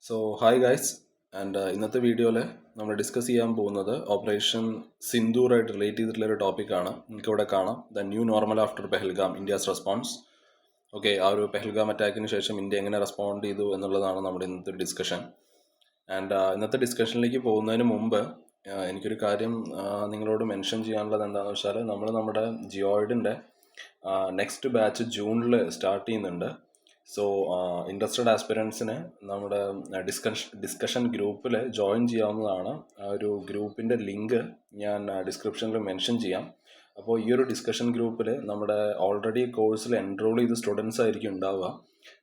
Hi guys, and ഇന്നത്തെ വീഡിയോയിൽ നമ്മൾ ഡിസ്കസ് ചെയ്യാൻ പോകുന്നത് ഓപ്പറേഷൻ സിന്ദൂറായിട്ട് റിലേറ്റ് ചെയ്തിട്ടുള്ള ഒരു ടോപ്പിക്കാണ്. നമുക്കിവിടെ കാണാം the new normal after Pahalgam India's response. Okay, ആ ഒരു പെഹൽഗാം അറ്റാക്കിന് ശേഷം ഇന്ത്യ എങ്ങനെ റെസ്പോണ്ട് ചെയ്തു എന്നുള്ളതാണ് നമ്മുടെ ഇന്നത്തെ ഡിസ്കഷൻ. ആൻഡ് ഇന്നത്തെ ഡിസ്കഷനിലേക്ക് പോകുന്നതിന് മുമ്പ് എനിക്കൊരു കാര്യം നിങ്ങളോട് മെൻഷൻ ചെയ്യാനുള്ളത് എന്താണെന്ന് വെച്ചാൽ നമ്മുടെ ജിയോയിഡിൻ്റെ നെക്സ്റ്റ് ബാച്ച് ജൂണിൽ സ്റ്റാർട്ട് ചെയ്യുന്നുണ്ട്. സോ ഇൻട്രസ്റ്റഡ് ആസ്പിരൻസിന് നമ്മുടെ ഡിസ്കഷൻ ഗ്രൂപ്പിൽ ജോയിൻ ചെയ്യാവുന്നതാണ്. ആ ഒരു ഗ്രൂപ്പിൻ്റെ ലിങ്ക് ഞാൻ ഡിസ്ക്രിപ്ഷനിൽ മെൻഷൻ ചെയ്യാം. അപ്പോൾ ഈ ഒരു ഡിസ്കഷൻ ഗ്രൂപ്പിൽ നമ്മുടെ ഓൾറെഡി കോഴ്സിൽ എൻറോൾ ചെയ്ത സ്റ്റുഡൻസ് ആയിരിക്കും ഉണ്ടാവുക.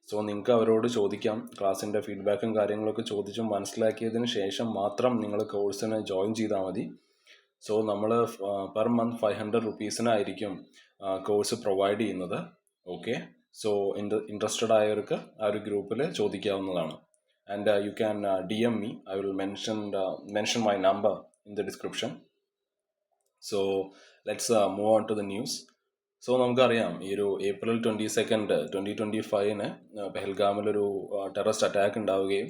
സോ നിങ്ങൾക്ക് അവരോട് ചോദിക്കാം, ക്ലാസ്സിൻ്റെ ഫീഡ്ബാക്കും കാര്യങ്ങളൊക്കെ ചോദിച്ചും മനസ്സിലാക്കിയതിന് ശേഷം മാത്രം നിങ്ങൾ കോഴ്സിന് ജോയിൻ ചെയ്താൽ മതി. സോ നമ്മൾ പെർ മന്ത് 500 റുപ്പീസിനായിരിക്കും കോഴ്സ് പ്രൊവൈഡ് ചെയ്യുന്നത്. ഓക്കെ, സോ ഇൻട്രസ്റ്റഡ് ആയവർക്ക് ആ ഒരു ഗ്രൂപ്പിൽ ചോദിക്കാവുന്നതാണ്. And you can DM me. I will mention my number in the description. So let's move on to the news. So നമുക്കറിയാം, ഈ ഒരു April 22, 2025 പെഹൽഗാമിലൊരു ടെററിസ്റ്റ് അറ്റാക്ക് ഉണ്ടാവുകയും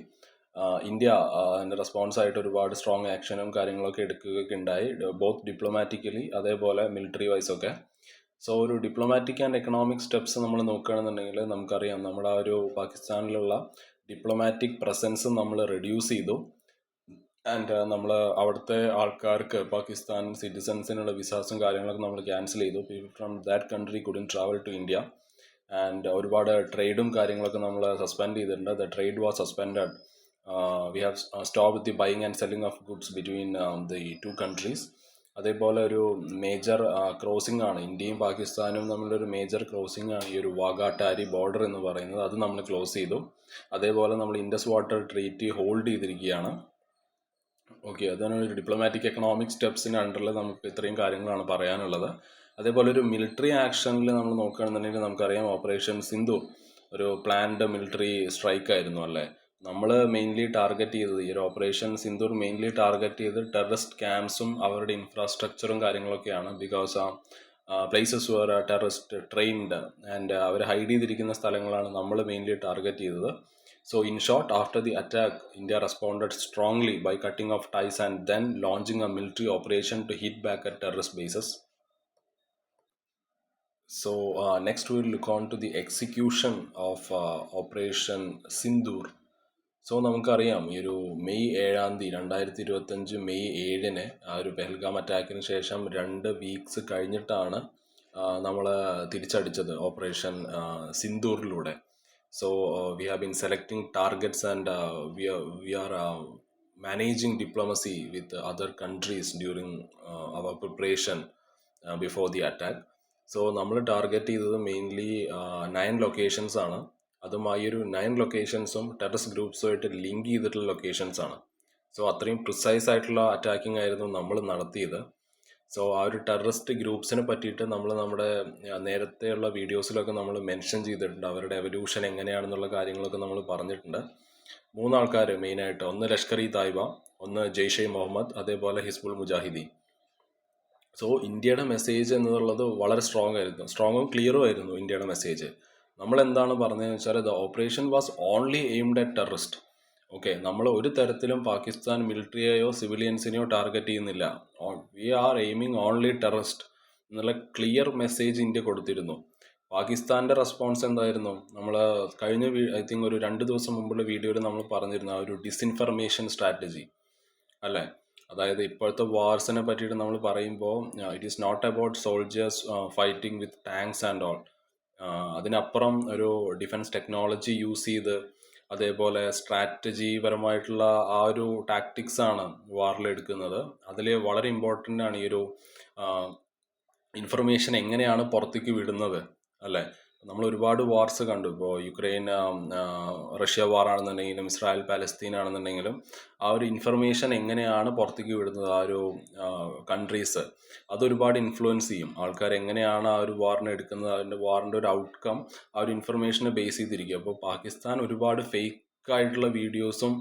ഇന്ത്യ അതിൻ്റെ റെസ്പോൺസായിട്ട് ഒരുപാട് സ്ട്രോങ് ആക്ഷനും കാര്യങ്ങളൊക്കെ എടുക്കുകയൊക്കെ ഉണ്ടായി, ബോത്ത് ഡിപ്ലോമാറ്റിക്കലി അതേപോലെ മിലിറ്ററി വൈസൊക്കെ. സോ ഒരു ഡിപ്ലോമാറ്റിക് ആൻഡ് എക്കണോമിക് സ്റ്റെപ്സ് നമ്മൾ നോക്കുകയാണെന്നുണ്ടെങ്കിൽ നമുക്കറിയാം, നമ്മുടെ ആ ഒരു പാകിസ്ഥാനിലുള്ള ഡിപ്ലോമാറ്റിക് പ്രസൻസ് നമ്മൾ റെഡ്യൂസ് ചെയ്തു. ആൻഡ് നമ്മൾ അവിടുത്തെ ആൾക്കാർക്ക്, പാകിസ്ഥാൻ സിറ്റിസൺസിനുള്ള വിസാസും കാര്യങ്ങളൊക്കെ നമ്മൾ ക്യാൻസൽ ചെയ്തു. People from that country couldn't travel to India. And ഒരുപാട് ട്രേഡും കാര്യങ്ങളൊക്കെ നമ്മൾ സസ്പെൻഡ് ചെയ്തിട്ടുണ്ട്. The trade was suspended. We have stop the buying and selling of goods between the two countries. അതേപോലെ ഒരു മേജർ ക്രോസിംഗ് ആണ്, ഇന്ത്യയും പാകിസ്ഥാനും തമ്മിലൊരു മേജർ ക്രോസിംഗ് ആണ് ഈ ഒരു വാഗാ-ടാരി ബോർഡർ എന്ന് പറയുന്നത്. അത് നമ്മൾ ക്ലോസ് ചെയ്തു. അതേപോലെ നമ്മൾ ഇൻഡസ് വാട്ടർ ട്രീറ്റി ഹോൾഡ് ചെയ്തിരിക്കുകയാണ്. ഓക്കെ, അതാണ് ഒരു ഡിപ്ലോമാറ്റിക് എക്കണോമിക് സ്റ്റെപ്സിന് അണ്ടറിൽ നമുക്ക് ഇത്രയും കാര്യങ്ങളാണ് പറയാനുള്ളത്. അതേപോലെ ഒരു മിലിറ്ററി ആക്ഷനിൽ നമ്മൾ നോക്കുകയാണെന്നുണ്ടെങ്കിൽ നമുക്കറിയാം, ഓപ്പറേഷൻ സിന്ധൂർ ഒരു പ്ലാൻഡ് മിലിറ്ററി സ്ട്രൈക്ക് ആയിരുന്നു അല്ലേ. നമ്മൾ മെയിൻലി ടാർഗറ്റ് ചെയ്തത്, ഈ ഒരു ഓപ്പറേഷൻ സിന്ധൂർ മെയിൻലി ടാർഗറ്റ് ചെയ്ത് ടെററിസ്റ്റ് ക്യാമ്പ്സും അവരുടെ ഇൻഫ്രാസ്ട്രക്ചറും കാര്യങ്ങളൊക്കെയാണ്. Because places where terrorist trained and അവർ ഹൈഡ് ചെയ്തിരിക്കുന്ന സ്ഥലങ്ങളാണ് നമ്മൾ മെയിൻലി ടാർഗറ്റ് ചെയ്തത്. So in short, after the attack, India responded strongly by cutting off ties and then launching a military operation to hit back at terrorist bases. So next we'll look on to the execution of Operation Sindoor. So നമുക്കറിയാം, ഈ ഒരു May 7 2025 May 7 ആ ഒരു പെഹൽഗാം അറ്റാക്കിന് ശേഷം 2 weeks കഴിഞ്ഞിട്ടാണ് നമ്മൾ തിരിച്ചടിച്ചത് operation സിന്ദൂറിലൂടെ. So we have been selecting targets and we are managing diplomacy with other countries during our preparation before the attack. So നമ്മൾ target ചെയ്തത് മെയിൻലി 9 ലൊക്കേഷൻസ് ആണ്. അതും ആ ഒരു 9 ലൊക്കേഷൻസും ടെററിസ്റ്റ് ഗ്രൂപ്പ്സുമായിട്ട് ലിങ്ക് ചെയ്തിട്ടുള്ള ലൊക്കേഷൻസ് ആണ്. സോ അത്രയും പ്രിസൈസ് ആയിട്ടുള്ള അറ്റാക്കിംഗ് ആയിരുന്നു നമ്മൾ നടത്തിയത്. സോ ആ ഒരു ടെററിസ്റ്റ് ഗ്രൂപ്പ്സിനെ പറ്റിയിട്ട് നമ്മൾ നമ്മുടെ നേരത്തെയുള്ള വീഡിയോസിലൊക്കെ നമ്മൾ മെൻഷൻ ചെയ്തിട്ടുണ്ട്. അവരുടെ എവല്യൂഷൻ എങ്ങനെയാണെന്നുള്ള കാര്യങ്ങളൊക്കെ നമ്മൾ പറഞ്ഞിട്ടുണ്ട്. 3 ആൾക്കാർ മെയിനായിട്ട്, ഒന്ന് ലഷ്കർ-ഇ-തായ്ബ, ഒന്ന് ജെയ്ഷെ മുഹമ്മദ്, അതേപോലെ ഹിസ്ബുൾ മുജാഹിദീൻ. സോ ഇന്ത്യയുടെ മെസ്സേജ് എന്നുള്ളത് വളരെ സ്ട്രോങ്ങും ക്ലിയറും ആയിരുന്നു ഇന്ത്യയുടെ മെസ്സേജ്. നമ്മൾ എന്താണ് പറഞ്ഞതെന്ന് വെച്ചാൽ, the operation was only aimed at terrorist. Okay, നമ്മൾ ഒരു തരത്തിലും പാകിസ്ഥാൻ മിലിറ്ററിയെയോ സിവിലിയൻസിനെയോ ടാർഗറ്റ് ചെയ്യുന്നില്ല. We are aiming only terrorist എന്നുള്ള ക്ലിയർ മെസ്സേജ് ഇന്ത്യ കൊടുത്തിരുന്നു. പാകിസ്ഥാൻ്റെ റെസ്പോൺസ് എന്തായിരുന്നു? നമ്മൾ കഴിഞ്ഞ ഐ തിങ്ക് ഒരു 2 ദിവസം മുമ്പുള്ള വീഡിയോയിൽ നമ്മൾ പറഞ്ഞിരുന്നു, ആ ഒരു ഡിസ്ഇൻഫർമേഷൻ സ്ട്രാറ്റജി അല്ലേ. അതായത് ഇപ്പോഴത്തെ വാർസിനെ പറ്റിയിട്ട് നമ്മൾ പറയുമ്പോൾ it is not about soldiers fighting with tanks and all. അതിനപ്പുറം ഒരു ഡിഫൻസ് ടെക്നോളജി യൂസ് ചെയ്ത്, അതേപോലെ സ്ട്രാറ്റജി പരമായിട്ടുള്ള ആ ഒരു ടാക്ടിക്സ് ആണ് വാറിൽ എടുക്കുന്നത്. അതിൽ വളരെ ഇമ്പോർട്ടൻ്റ് ആണ് ഈ ഒരു ഇൻഫർമേഷൻ എങ്ങനെയാണ് പുറത്തേക്ക് വിടുന്നത് അല്ലേ. നമ്മൾ ഒരുപാട് വാർസ് കണ്ടു. ഇപ്പോൾ യുക്രൈൻ റഷ്യ വാറാണെന്നുണ്ടെങ്കിലും ഇസ്രായേൽ പാലസ്തീൻ ആണെന്നുണ്ടെങ്കിലും ആ ഒരു ഇൻഫർമേഷൻ എങ്ങനെയാണ് പുറത്തേക്ക് വിടുന്നത് ആ ഒരു കൺട്രീസ്, അതൊരുപാട് ഇൻഫ്ലുവൻസ് ചെയ്യും. ആൾക്കാർ എങ്ങനെയാണ് ആ ഒരു വാറിനെ എടുക്കുന്നത്, അതിൻ്റെ വാറിൻ്റെ ഒരു ഔട്ട്കം ആ ഒരു ഇൻഫർമേഷനെ ബേസ് ചെയ്തിരിക്കുക. അപ്പോൾ പാകിസ്ഥാൻ ഒരുപാട് ഫേക്ക് ആയിട്ടുള്ള വീഡിയോസും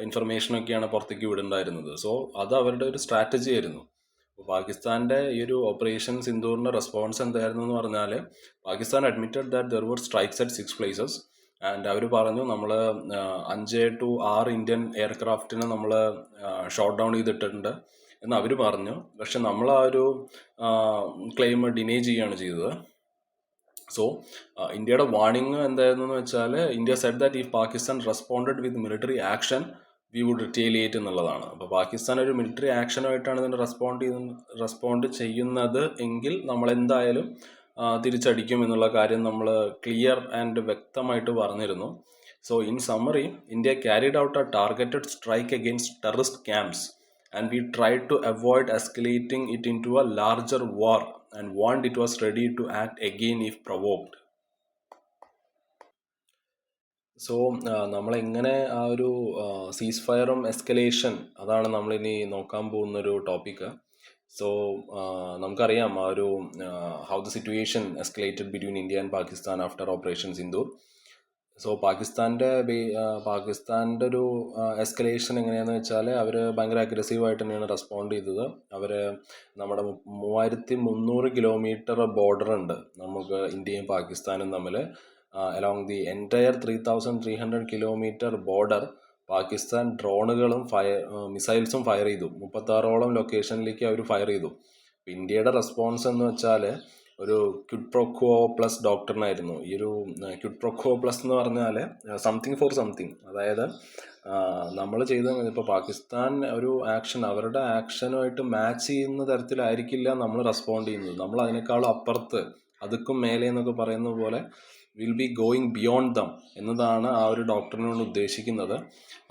ഇൻഫർമേഷനൊക്കെയാണ് പുറത്തേക്ക് വിടുന്നുണ്ടായിരുന്നത്. സോ അത് അവരുടെ ഒരു സ്ട്രാറ്റജി ആയിരുന്നു. പാകിസ്ഥാൻ്റെ ഈ ഒരു ഓപ്പറേഷൻ സിന്ദൂറിൻ്റെ റെസ്പോൺസ് എന്തായിരുന്നു എന്ന് പറഞ്ഞാൽ, Pakistan admitted that there were strikes at 6 places and അവർ പറഞ്ഞു നമ്മൾ 5 to 6 ഇന്ത്യൻ എയർക്രാഫ്റ്റിനെ നമ്മൾ ഷോട്ട് ഡൗൺ ചെയ്തിട്ടുണ്ട് എന്ന് അവർ പറഞ്ഞു. പക്ഷെ നമ്മൾ ആ ഒരു ക്ലെയിം ഡിനേ ചെയ്യുകയാണ് ചെയ്തത്. സോ ഇന്ത്യയുടെ വാർണിംഗ് എന്തായിരുന്നു എന്ന് വെച്ചാൽ, India said that if Pakistan responded with military action we would retaliate എന്നുള്ളതാണ്. അപ്പോൾ പാകിസ്ഥാൻ ഒരു മിലിറ്ററി ആക്ഷനുമായിട്ടാണ് ഇതിന് റെസ്പോണ്ട് ചെയ്യുന്നത് എങ്കിൽ നമ്മൾ എന്തായാലും തിരിച്ചടിക്കും എന്നുള്ള കാര്യം നമ്മൾ ക്ലിയർ ആൻഡ് വ്യക്തമായിട്ട് പറഞ്ഞിരുന്നു. So in summary, India carried out A targeted strike against terrorist camps and we tried to avoid escalating it into a larger war and warned it was ready to act again if provoked. So നമ്മളെങ്ങനെ ആ ഒരു സീസ് ഫയറും escalation, അതാണ് നമ്മളിനി നോക്കാൻ പോകുന്നൊരു topic. So നമുക്കറിയാം ആ ഒരു how the situation escalated between India and Pakistan after operation Sindoor. So പാകിസ്ഥാൻ്റെ ഒരു എസ്കലേഷൻ എങ്ങനെയാണെന്ന് വെച്ചാൽ, അവർ ഭയങ്കര അഗ്രസീവായിട്ട് തന്നെയാണ് റെസ്പോണ്ട് ചെയ്തത്. അവർ നമ്മുടെ 3300 കിലോമീറ്റർ ബോർഡർ ഉണ്ട് നമുക്ക് ഇന്ത്യയും പാകിസ്ഥാനും തമ്മിൽ. Along the entire 3300 kilometre border Pakistan ഡ്രോണുകളും മിസൈൽസും ഫയർ ചെയ്തു. 36ഓളം ലൊക്കേഷനിലേക്ക് അവർ ഫയർ ചെയ്തു. ഇന്ത്യയുടെ റെസ്പോൺസ് എന്ന് വെച്ചാൽ ഒരു ക്വിഡ് പ്രോ ക്വോ പ്ലസ് ഡോക്ടറിനായിരുന്നു. ഈ ഒരു ക്വിഡ് പ്രോ ക്വോ പ്ലസ് എന്ന് പറഞ്ഞാൽ സംതിങ് ഫോർ സംതിങ്. അതായത് നമ്മൾ ചെയ്ത ഇപ്പോൾ പാകിസ്ഥാൻ ഒരു ആക്ഷൻ അവരുടെ ആക്ഷനുമായിട്ട് മാച്ച് ചെയ്യുന്ന തരത്തിലായിരിക്കില്ല നമ്മൾ റെസ്പോണ്ട് ചെയ്യുന്നത്. നമ്മൾ അതിനേക്കാളും അപ്പുറത്ത്, അതുക്കും മേലെ എന്നൊക്കെ പറയുന്ന പോലെ will be going beyond dum എന്നതാണ് ആ ഒരു ഡോക്ടറിനോട് ഉദ്ദേശിക്കുന്നത്.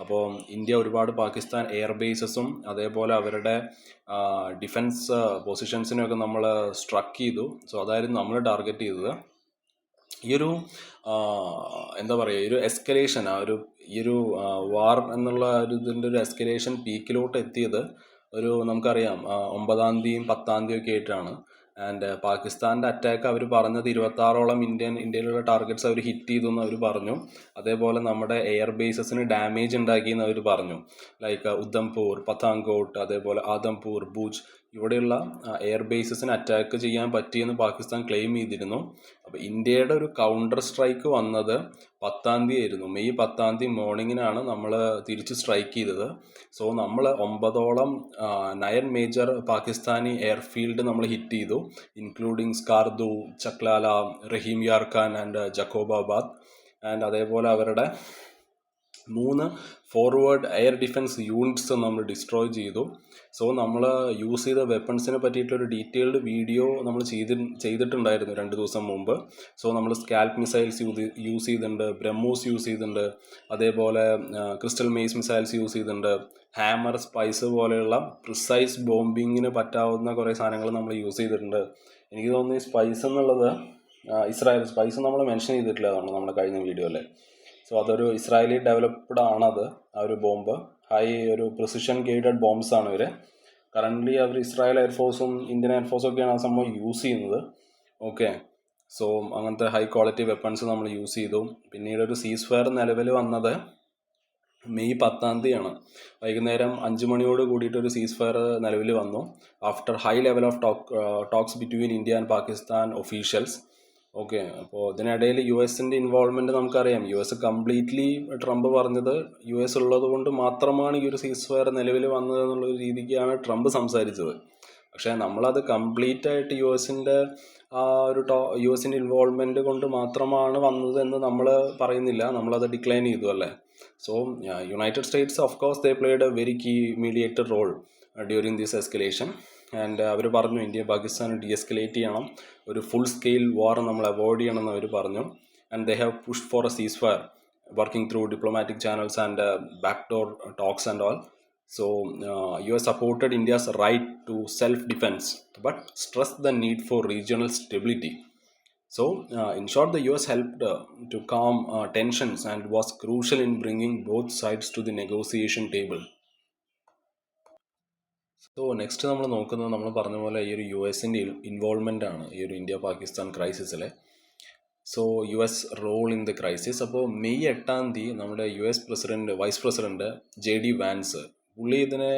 അപ്പോൾ ഇന്ത്യ ഒരുപാട് പാകിസ്ഥാൻ എയർബേസസും അതേപോലെ അവരുടെ ഡിഫൻസ് പൊസിഷൻസിനെയൊക്കെ നമ്മൾ സ്ട്രക്ക് ചെയ്തു. സോ അതായിരുന്നു നമ്മൾ ടാർഗറ്റ് ചെയ്തത്. ഈ ഒരു എന്താ പറയുക, ഈ ഒരു എസ്കലേഷൻ, ഈ ഒരു വാർ എന്നുള്ള ഒരു ഇതിൻ്റെ ഒരു എസ്കലേഷൻ പീക്കിലോട്ട് എത്തിയത് നമുക്കറിയാം 9-ാം തീയതിയും 10-ാം തീയതി ഒക്കെ ആയിട്ടാണ്. ആൻഡ് പാകിസ്ഥാൻ്റെ അറ്റാക്ക് അവർ പറഞ്ഞത് 26ഓളം ഇന്ത്യയിലുള്ള ടാർഗറ്റ്സ് അവർ ഹിറ്റ് ചെയ്തു എന്ന് അവർ പറഞ്ഞു. അതേപോലെ നമ്മുടെ എയർ ബേസസിന് ഡാമേജ് ഉണ്ടാക്കി എന്ന് അവർ പറഞ്ഞു. ലൈക്ക് ഉദ്ധംപൂർ, പത്താൻകോട്ട്, അതേപോലെ ആദംപൂർ, ഭൂജ്, ഇവിടെയുള്ള എയർ ബേസസിന് അറ്റാക്ക് ചെയ്യാൻ പറ്റിയെന്ന് പാകിസ്ഥാൻ ക്ലെയിം ചെയ്തിരുന്നു. അപ്പോൾ ഇന്ത്യയുടെ ഒരു കൗണ്ടർ സ്ട്രൈക്ക് വന്നത് 10-ാം തീയതി ആയിരുന്നു. മെയ് 10-ാം തീയതി മോർണിംഗിനാണ് നമ്മൾ തിരിച്ച് സ്ട്രൈക്ക് ചെയ്തത്. സോ നമ്മൾ 9ഓളം 9 മേജർ പാകിസ്ഥാനി എയർഫീൽഡ് നമ്മൾ ഹിറ്റ് ചെയ്തു, including Skardu, Chaklala, Rahim Yar Khan and Jacobabad. And അതേപോലെ അവരുടെ 3 ഫോർവേഡ് എയർ ഡിഫൻസ് യൂണിറ്റ്സ് നമ്മൾ ഡിസ്ട്രോയ് ചെയ്തു. സോ നമ്മൾ യൂസ് ചെയ്ത വെപ്പൺസിനെ പറ്റിയിട്ടൊരു ഡീറ്റെയിൽഡ് വീഡിയോ നമ്മൾ ചെയ്തിട്ടുണ്ടായിരുന്നു 2 ദിവസം മുമ്പ്. സോ നമ്മൾ സ്കാൽപ് മിസൈൽസ് യൂസ് ചെയ്തിട്ടുണ്ട്, ബ്രഹ്മോസ് യൂസ് ചെയ്തിട്ടുണ്ട്, അതേപോലെ ക്രിസ്റ്റൽ മെയ്സ് മിസൈൽസ് യൂസ് ചെയ്തിട്ടുണ്ട്, ഹാമർ, സ്പൈസ് പോലെയുള്ള പ്രിസൈസ് ബോംബിങ്ങിന് പറ്റാവുന്ന കുറേ സാധനങ്ങൾ നമ്മൾ യൂസ് ചെയ്തിട്ടുണ്ട്. എനിക്ക് തോന്നുന്നു ഈ സ്പൈസ് എന്നുള്ളത് ഇസ്രായേൽ സ്പൈസ് നമ്മൾ മെൻഷൻ ചെയ്തിട്ടില്ല നമ്മുടെ കഴിഞ്ഞ വീഡിയോയിൽ. സോ അതൊരു ഇസ്രായേലി ഡെവലപ്ഡ് ആണത്, ആ ഒരു ബോംബ്. ഒരു പ്രിസിഷൻ ഗൈഡഡ് ബോംബ്സ് ആണ് ഇവർ. കറൻ്റ്ലി അവർ ഇസ്രായേൽ എയർഫോഴ്സും ഇന്ത്യൻ എയർഫോഴ്സും ഒക്കെയാണ് ആ സംഭവം യൂസ് ചെയ്യുന്നത്. ഓക്കെ, സോ അങ്ങനത്തെ ഹൈ ക്വാളിറ്റി വെപ്പൺസ് നമ്മൾ യൂസ് ചെയ്തു. പിന്നീട് ഒരു സീസ് ഫയർ നിലവിൽ വന്നത് മെയ് 10-ാം തീയതിയാണ്. വൈകുന്നേരം 5 മണിയോട് കൂടിയിട്ട് ഒരു സീസ് ഫയർ നിലവിൽ വന്നു after high level of talks between India and Pakistan officials. Okay, അപ്പോൾ ഇതിനിടയിൽ US-ൻ്റെ ഇൻവോൾവ്മെൻറ്റ് നമുക്കറിയാം. US കംപ്ലീറ്റ്ലി ട്രംപ് പറഞ്ഞത് US ഉള്ളത് കൊണ്ട് മാത്രമാണ് ഈ ഒരു സീസ് ഫയർ നിലവിൽ വന്നത് എന്നുള്ളൊരു രീതിക്കാണ് ട്രംപ് സംസാരിച്ചത്. പക്ഷേ നമ്മളത് കംപ്ലീറ്റ് ആയിട്ട് US-ൻ്റെ ആ ഒരു US-ൻ്റെ ഇൻവോൾവ്മെൻറ്റ് കൊണ്ട് മാത്രമാണ് വന്നത് എന്ന് നമ്മൾ പറയുന്നില്ല, നമ്മളത് ഡിക്ലൈൻ ചെയ്തു അല്ലേ. So United States of course they played a very key mediator role during this escalation. And അവർ പറഞ്ഞു ഇന്ത്യ പാകിസ്ഥാൻ ഡീഎസ്കലേറ്റ് ചെയ്യണം, ഒരു ഫുൾ സ്കെയിൽ വാർ നമ്മൾ അവോയ്ഡ് ചെയ്യണം എന്ന് അവർ പറഞ്ഞു. And they have pushed for a cease fire working through diplomatic channels and backdoor talks and all. So US supported India's right to self-defense but stressed the need for regional stability. So in short, the US helped to calm tensions and was crucial in bringing both sides to the negotiation table. So next നമ്മൾ നോക്കുന്നത്, നമ്മൾ പറഞ്ഞ പോലെ ഈ ഒരു US-ൻ്റെ involvement ആണ് ഈ ഒരു ഇന്ത്യ പാകിസ്ഥാൻ ക്രൈസിസിലെ. So US role in the crisis. അപ്പോൾ മെയ് 8-ാം തീയതി നമ്മുടെ വൈസ് പ്രസിഡന്റ് JD വാൻസ്, പുള്ളി ഇതിനെ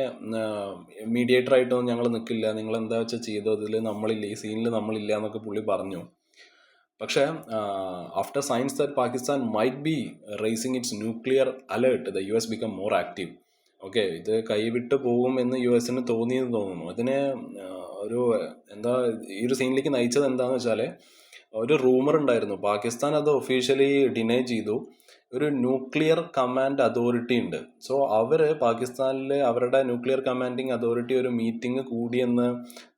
മീഡിയേറ്ററായിട്ടൊന്നും ഞങ്ങൾ നിൽക്കില്ല, നിങ്ങൾ എന്താ വെച്ചാൽ ചെയ്തോ, ഇതിൽ നമ്മളില്ല, ഈ സീനിൽ നമ്മളില്ല എന്നൊക്കെ പുള്ളി പറഞ്ഞു. പക്ഷേ after signs that Pakistan might be raising its nuclear alert the US become more active. Okay, ഇത് കൈവിട്ട് പോകും എന്ന് US തോന്നിയെന്ന് തോന്നുന്നു. അതിന് ഒരു എന്താ ഈ ഒരു സീനിലേക്ക് നയിച്ചത് എന്താണെന്ന് വെച്ചാൽ, ഒരു റൂമർ ഉണ്ടായിരുന്നു. പാകിസ്ഥാൻ അത് ഒഫീഷ്യലി ഡിനൈ ചെയ്തു. ഒരു ന്യൂക്ലിയർ കമാൻഡ് അതോറിറ്റി ഉണ്ട്. സോ അവർ പാകിസ്ഥാനിൽ അവരുടെ ന്യൂക്ലിയർ കമാൻഡിങ് അതോറിറ്റി ഒരു മീറ്റിംഗ് കൂടിയെന്ന്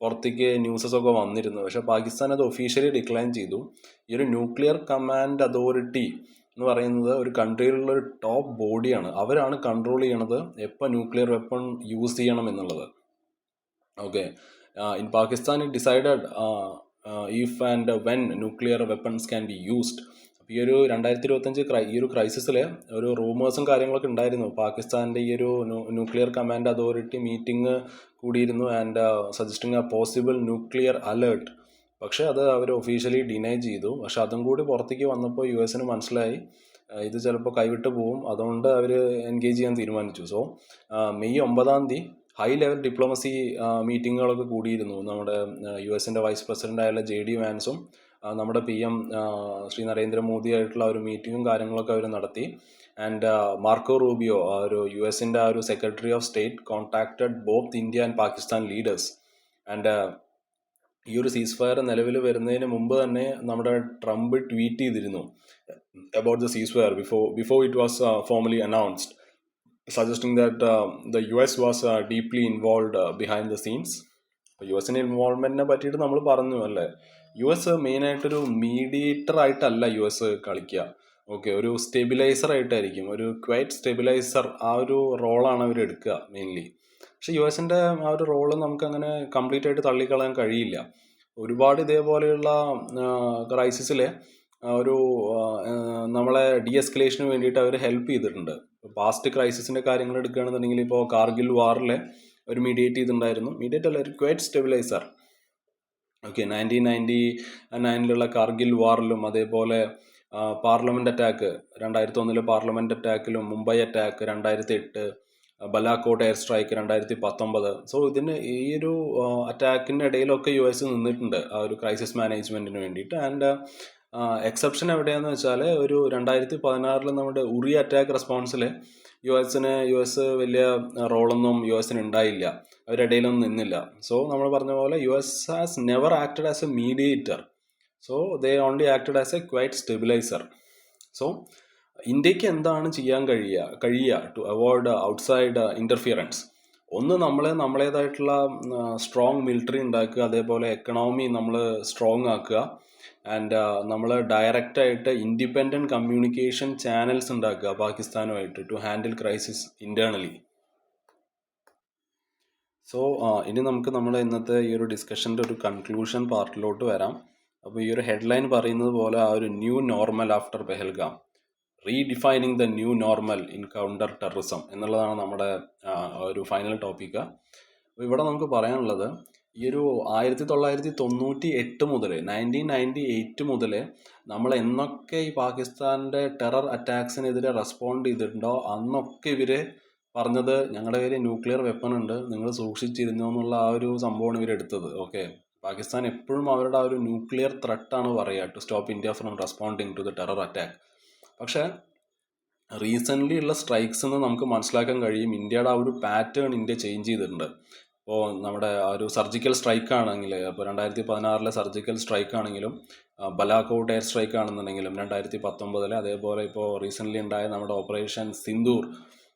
പുറത്തേക്ക് ന്യൂസസ് ഒക്കെ വന്നിരുന്നു. പക്ഷെ പാകിസ്ഥാൻ അത് ഒഫീഷ്യലി ഡിക്ലൈൻ ചെയ്തു. ഈ ഒരു ന്യൂക്ലിയർ കമാൻഡ് അതോറിറ്റി എന്ന് പറയുന്നത് ഒരു കൺട്രിയിലുള്ള ഒരു ടോപ്പ് ബോഡിയാണ്. അവരാണ് കൺട്രോൾ ചെയ്യണത് എപ്പോൾ ന്യൂക്ലിയർ വെപ്പൺ യൂസ് ചെയ്യണം എന്നുള്ളത്. Okay, in Pakistan it decided if and when nuclear weapons can be used. ഈ ഒരു 2025 ഈ ഒരു ക്രൈസിസിൽ ഒരു റൂമേഴ്സും കാര്യങ്ങളൊക്കെ ഉണ്ടായിരുന്നു. പാകിസ്ഥാൻ്റെ ഈ ഒരു ന്യൂക്ലിയർ കമാൻഡ് അതോറിറ്റി മീറ്റിംഗ് കൂടിയിരുന്നു and suggesting a possible nuclear alert. പക്ഷേ അത് അവർ ഒഫീഷ്യലി ഡിനൈ ചെയ്തു. പക്ഷെ അതും കൂടി പുറത്തേക്ക് വന്നപ്പോൾ US മനസ്സിലായി ഇത് ചിലപ്പോൾ കൈവിട്ട് പോവും. അതുകൊണ്ട് അവർ എൻഗേജ് ചെയ്യാൻ തീരുമാനിച്ചു. So May 9 high level diplomacy മീറ്റിങ്ങുകളൊക്കെ കൂടിയിരുന്നു. നമ്മുടെ US വൈസ് പ്രസിഡന്റ് ആയുള്ള JD വാൻസും നമ്മുടെ PM ശ്രീ നരേന്ദ്രമോദി ആയിട്ടുള്ള ഒരു മീറ്റിങ്ങും കാര്യങ്ങളൊക്കെ അവർ നടത്തി. ആൻഡ് മാർക്കോ റൂബിയോ ഒരു US ആ ഒരു secretary of state contacted both India and Pakistan leaders. And ഈ ഒരു സീസ് ഫയർ നിലവിൽ വരുന്നതിന് മുമ്പ് തന്നെ നമ്മുടെ ട്രംപ് ട്വീറ്റ് ചെയ്തിരുന്നു about the ceasefire before it was formally announced, suggesting that the US was deeply involved behind the scenes. അപ്പോൾ US ഇൻവോൾവ്മെന്റിനെ പറ്റിയിട്ട് നമ്മൾ പറഞ്ഞു അല്ലേ. US മെയിനായിട്ടൊരു മീഡിയേറ്റർ ആയിട്ടല്ല US കളിക്കുക. ഓക്കെ, ഒരു സ്റ്റെബിലൈസർ ആയിട്ടായിരിക്കും, ഒരു ക്വൈറ്റ് സ്റ്റെബിലൈസർ ആ ഒരു റോളാണ് അവർ എടുക്കുക മെയിൻലി. പക്ഷെ US ആ ഒരു റോള് നമുക്കങ്ങനെ കംപ്ലീറ്റ് ആയിട്ട് തള്ളിക്കളയാൻ കഴിയില്ല. ഒരുപാട് ഇതേപോലെയുള്ള ക്രൈസിസിൽ ഒരു നമ്മളെ ഡീഎസ്കലേഷന് വേണ്ടിയിട്ട് അവർ ഹെൽപ്പ് ചെയ്തിട്ടുണ്ട്. പാസ്റ്റ് ക്രൈസിസിൻ്റെ കാര്യങ്ങൾ എടുക്കുകയാണെന്നുണ്ടെങ്കിൽ ഇപ്പോൾ കാർഗിൽ വാറിൽ ഒരു മീഡിയേറ്റ് ചെയ്തിട്ടുണ്ടായിരുന്നു. മീഡിയേറ്റ് അല്ല, ഒരു ക്വൈറ്റ് സ്റ്റെബിലൈസർ. ഓക്കെ, 1999 കാർഗിൽ വാറിലും അതേപോലെ പാർലമെൻറ്റ് അറ്റാക്ക് 2001 പാർലമെൻറ്റ് അറ്റാക്കിലും, Mumbai attack 2008, Balakot air strike 2019. So ഇതിന് ഈ ഒരു അറ്റാക്കിൻ്റെ ഇടയിലൊക്കെ US നിന്നിട്ടുണ്ട് ആ ഒരു ക്രൈസിസ് മാനേജ്മെൻറ്റിന് വേണ്ടിയിട്ട്. ആൻഡ് എക്സെപ്ഷൻ എവിടെയാണെന്ന് വെച്ചാൽ ഒരു 2016 നമ്മുടെ ഉറി അറ്റാക്ക് റെസ്പോൺസിൽ US വലിയ റോളൊന്നും US ഉണ്ടായില്ല, അവരിടയിലൊന്നും നിന്നില്ല. സോ നമ്മൾ പറഞ്ഞ പോലെ US has never acted as A mediator. So they only acted as A quite stabiliser. So ഇന്ത്യക്ക് എന്താണ് ചെയ്യാൻ കഴിയുക ടു അവോയ്ഡ് ഔട്ട്സൈഡ് ഇൻ്റർഫിയറൻസ്? ഒന്ന്, നമ്മളേതായിട്ടുള്ള സ്ട്രോങ് മിലിറ്ററി ഉണ്ടാക്കുക, അതേപോലെ എക്കണോമി നമ്മൾ സ്ട്രോങ് ആക്കുക. ആൻഡ് നമ്മൾ ഡയറക്റ്റായിട്ട് ഇൻഡിപെൻഡൻറ്റ് കമ്മ്യൂണിക്കേഷൻ ചാനൽസ് ഉണ്ടാക്കുക പാകിസ്ഥാനുമായിട്ട് to handle crisis internally. So ഇനി നമുക്ക് നമ്മുടെ ഇന്നത്തെ ഈ ഒരു ഡിസ്കഷൻ്റെ ഒരു കൺക്ലൂഷൻ പാർട്ടിലോട്ട് വരാം. അപ്പോൾ ഈ ഒരു ഹെഡ്ലൈൻ പറയുന്നത് പോലെ ആ ഒരു new normal after Pahalgam, redefining the new normal in counter terrorism എന്നുള്ളതാണ് നമ്മുടെ ഒരു ഫൈനൽ ടോപ്പിക്ക്. അപ്പോൾ ഇവിടെ നമുക്ക് പറയാനുള്ളത്, ഈ ഒരു 1998 മുതൽ 1998 മുതൽ നമ്മൾ എന്നൊക്കെ ഈ പാകിസ്ഥാൻ്റെ ടെറർ അറ്റാക്സിനെതിരെ റെസ്പോണ്ട് ചെയ്തിട്ടുണ്ടോ അന്നൊക്കെ ഇവർ പറഞ്ഞത് ഞങ്ങളുടെ കയ്യിൽ ന്യൂക്ലിയർ വെപ്പൺ ഉണ്ട്, നിങ്ങൾ സൂക്ഷിച്ചിരുന്നു എന്നുള്ള ആ ഒരു സംഭവമാണ് ഇവരെടുത്തത്. ഓക്കെ, പാകിസ്ഥാൻ എപ്പോഴും അവരുടെ ആ ഒരു ന്യൂക്ലിയർ ത്രെട്ടാണ് പറയുക to stop India from responding to the terror attack. പക്ഷേ റീസെൻ്റ്ലി ഉള്ള സ്ട്രൈക്സ് നമുക്ക് മനസ്സിലാക്കാൻ കഴിയും ഇന്ത്യയുടെ ആ ഒരു പാറ്റേൺ ഇന്ത്യ ചേഞ്ച് ചെയ്തിട്ടുണ്ട്. ഇപ്പോൾ നമ്മുടെ ആ ഒരു സർജിക്കൽ സ്ട്രൈക്ക് ആണെങ്കിൽ, ഇപ്പോൾ 2016 സർജിക്കൽ സ്ട്രൈക്ക് ആണെങ്കിലും, ബലാക്കോട്ട് എയർ സ്ട്രൈക്ക് ആണെന്നുണ്ടെങ്കിലും 2019, അതേപോലെ ഇപ്പോൾ റീസെൻ്റ്ലി ഉണ്ടായ നമ്മുടെ ഓപ്പറേഷൻ സിന്ദൂർ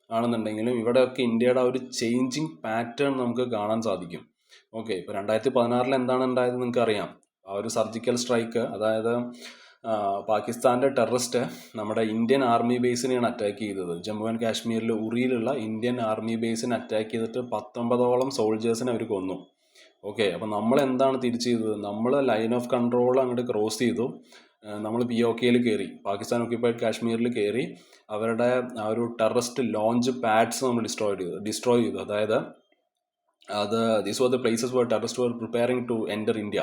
ആണെന്നുണ്ടെങ്കിലും, ഇവിടെയൊക്കെ ഇന്ത്യയുടെ ആ ഒരു ചേഞ്ചിങ് പാറ്റേൺ നമുക്ക് കാണാൻ സാധിക്കും. ഓക്കെ, ഇപ്പോൾ 2016 എന്താണ് ഉണ്ടായത് നിങ്ങൾക്ക് അറിയാം. ആ ഒരു സർജിക്കൽ സ്ട്രൈക്ക്, അതായത് പാകിസ്ഥാൻ്റെ ടെററിസ്റ്റ് നമ്മുടെ ഇന്ത്യൻ ആർമി ബേസിനെയാണ് അറ്റാക്ക് ചെയ്തത്. ജമ്മു ആൻഡ് കാശ്മീരിൽ ഉറിയിലുള്ള ഇന്ത്യൻ ആർമി ബേസിനെ അറ്റാക്ക് ചെയ്തിട്ട് 19ഓളം സോൾജേഴ്സിനെ അവർ കൊന്നു. ഓക്കെ, അപ്പോൾ നമ്മൾ എന്താണ് തിരിച്ചു ചെയ്തത്? നമ്മൾ ലൈൻ ഓഫ് കൺട്രോൾ അങ്ങോട്ട് ക്രോസ് ചെയ്തു. നമ്മൾ POKയിൽ കയറി, പാകിസ്ഥാൻ ഓക്യുപ്പൈഡ് കാശ്മീരിൽ കയറി അവരുടെ ആ ഒരു ടെററിസ്റ്റ് ലോഞ്ച് പാഡ്സ് നമ്മൾ ഡിസ്ട്രോയ് ചെയ്തു. അതായത് these were the places where terrorist were preparing to enter India.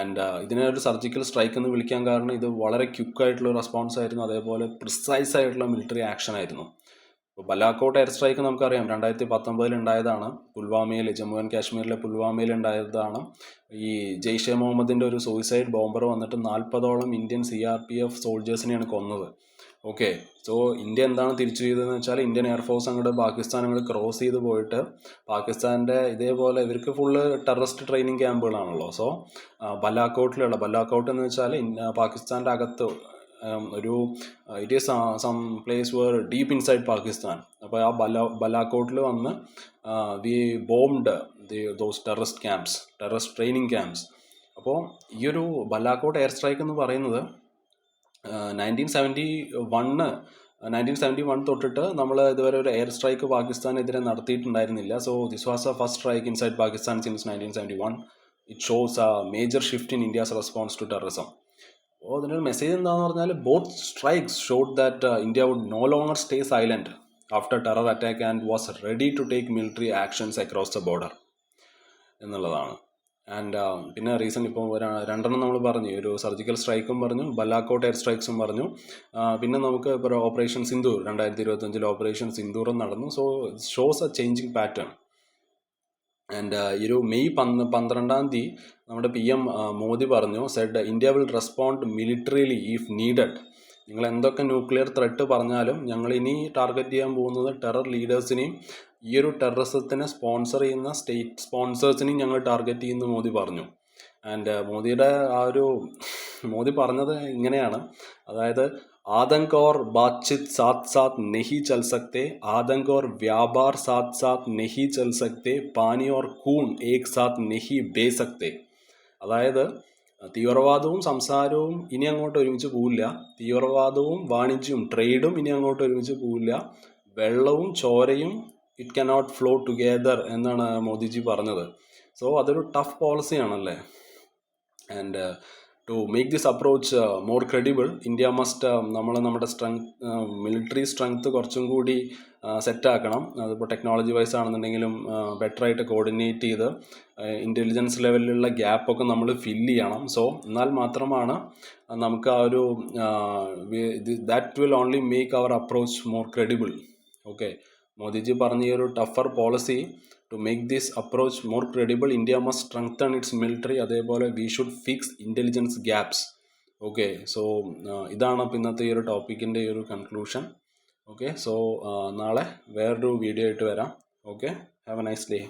And ഇതിനെ ഒരു സർജിക്കൽ സ്ട്രൈക്ക് എന്ന് വിളിക്കാൻ കാരണം ഇത് വളരെ ക്വിക്കായിട്ടുള്ള റെസ്പോൺസ് ആയിരുന്നു, അതേപോലെ പ്രിസൈസ് ആയിട്ടുള്ള മിലിറ്ററി ആക്ഷൻ ആയിരുന്നു. ഇപ്പോൾ ബലാക്കോട്ട് എയർ സ്ട്രൈക്ക് നമുക്കറിയാം 2019 ഉണ്ടായതാണ്. പുൽവാമയിൽ, ജമ്മു ആൻഡ് കാശ്മീരിലെ പുൽവാമയിൽ ഉണ്ടായതാണ്. ഈ ജെയ്ഷെ മുഹമ്മദിൻ്റെ ഒരു സൂയിസൈഡ് ബോംബർ വന്നിട്ട് 40ഓളം ഇന്ത്യൻ CRPF സോൾജേഴ്സിനെയാണ് കൊന്നത്. ഓക്കെ, സോ ഇന്ത്യ എന്താണ് തിരിച്ചു ചെയ്തതെന്ന് വെച്ചാൽ ഇന്ത്യൻ എയർഫോഴ്സ് അങ്ങോട്ട് പാകിസ്ഥാൻ അങ്ങോട്ട് ക്രോസ് ചെയ്ത് പോയിട്ട് പാകിസ്ഥാൻ്റെ ഇതേപോലെ ഇവർക്ക് ഫുള്ള് ടെററിസ്റ്റ് ട്രെയിനിങ് ക്യാമ്പുകളാണല്ലോ. സോ ബലാക്കോട്ട് എന്ന് വെച്ചാൽ പാകിസ്ഥാൻ്റെ അകത്ത് ഒരു it is some place where deep inside Pakistan. അപ്പോൾ ആ ബലാക്കോട്ടിൽ വന്ന് we bombed those terrorist training camps. അപ്പോൾ ഈ ഒരു ബലാക്കോട്ട് എയർ സ്ട്രൈക്ക് എന്ന് പറയുന്നത് 1971 തൊട്ടിട്ട് നമ്മൾ ഇതുവരെ ഒരു എയർ സ്ട്രൈക്ക് പാകിസ്ഥാനെതിരെ നടത്തിയിട്ടുണ്ടായിരുന്നില്ല. So this was a first strike inside Pakistan since 1971. It shows a major shift in India's response to terrorism. അപ്പോൾ അതിനൊരു മെസ്സേജ് എന്താണെന്ന് പറഞ്ഞാൽ both strikes showed that India would no longer stay silent after terror attack and was ready to take military actions across the border എന്നുള്ളതാണ്. And പിന്നെ recent ഇപ്പോൾ രണ്ടെണ്ണം നമ്മൾ പറഞ്ഞു, ഒരു സർജിക്കൽ സ്ട്രൈക്കും പറഞ്ഞു, ബലാക്കോട്ട് എയർ സ്ട്രൈക്സും പറഞ്ഞു. പിന്നെ നമുക്ക് ഇപ്പോൾ ഓപ്പറേഷൻ സിന്ദൂർ 2025 ഓപ്പറേഷൻ സിന്ദൂറും നടന്നു. So shows a changing pattern. And ഈ ഒരു മെയ് 12 നമ്മുടെ PM മോദി പറഞ്ഞു, said India will respond militarily if needed. നിങ്ങൾ എന്തൊക്കെ ന്യൂക്ലിയർ ത്രെട്ട് പറഞ്ഞാലും ഞങ്ങൾ ഇനി ടാർഗറ്റ് ചെയ്യാൻ പോകുന്നത് ടെറർ ലീഡേഴ്സിനെയും ഈ ഒരു ടെററിസത്തിനെ സ്പോൺസർ ചെയ്യുന്ന സ്റ്റേറ്റ് സ്പോൺസേഴ്സിനെയും ഞങ്ങൾ ടാർഗറ്റ് ചെയ്യുന്നു മോദി പറഞ്ഞു. ആൻഡ് മോദി പറഞ്ഞത് ഇങ്ങനെയാണ്, അതായത് आतंक और बातचीत साथ साथ नहीं चल सकते, आतंक और व्यापार साथ साथ नहीं चल सकते, पानी और खून एक साथ नहीं बह सकते. അതായത് തീവ്രവാദവും സംസാരവും ഇനി അങ്ങോട്ട് ഒരുമിച്ച് പോവില്ല, തീവ്രവാദവും വാണിജ്യവും ട്രേഡും ഇനി അങ്ങോട്ട് ഒരുമിച്ച് പോവില്ല, വെള്ളവും ചോരയും ഇറ്റ് കനോട്ട് ഫ്ലോ ടുഗെദർ എന്നാണ് മോദിജി പറഞ്ഞത്. സോ അതൊരു ടഫ് പോളിസിയാണല്ലേ. And to make this approach more credible, India must നമ്മുടെ മിലിറ്ററി സ്ട്രെങ്ത് കുറച്ചും കൂടി സെറ്റാക്കണം. അതിപ്പോൾ ടെക്നോളജി വൈസ് ആണെന്നുണ്ടെങ്കിലും ബെറ്ററായിട്ട് കോർഡിനേറ്റ് ചെയ്ത് ഇൻ്റലിജൻസ് ലെവലിലുള്ള ഗ്യാപ്പൊക്കെ നമ്മൾ ഫില്ല് ചെയ്യണം. സോ എന്നാൽ മാത്രമാണ് നമുക്ക് ആ ഒരു that will only make our approach more credible. Okay, Modiji പറഞ്ഞ ഈ ഒരു tougher policy, to make this approach more credible India must strengthen its military, അതേപോലെ we should fix intelligence gaps. Okay, so ഇതാണ് അപ്പോൾ ഇന്നത്തെ ഈ ഒരു ടോപ്പിക്കിൻ്റെ ഈ ഒരു കൺക്ലൂഷൻ. ഓക്കെ, സോ നാളെ വേറൊരു വീഡിയോ ആയിട്ട് വരാം. Okay, have A nice day.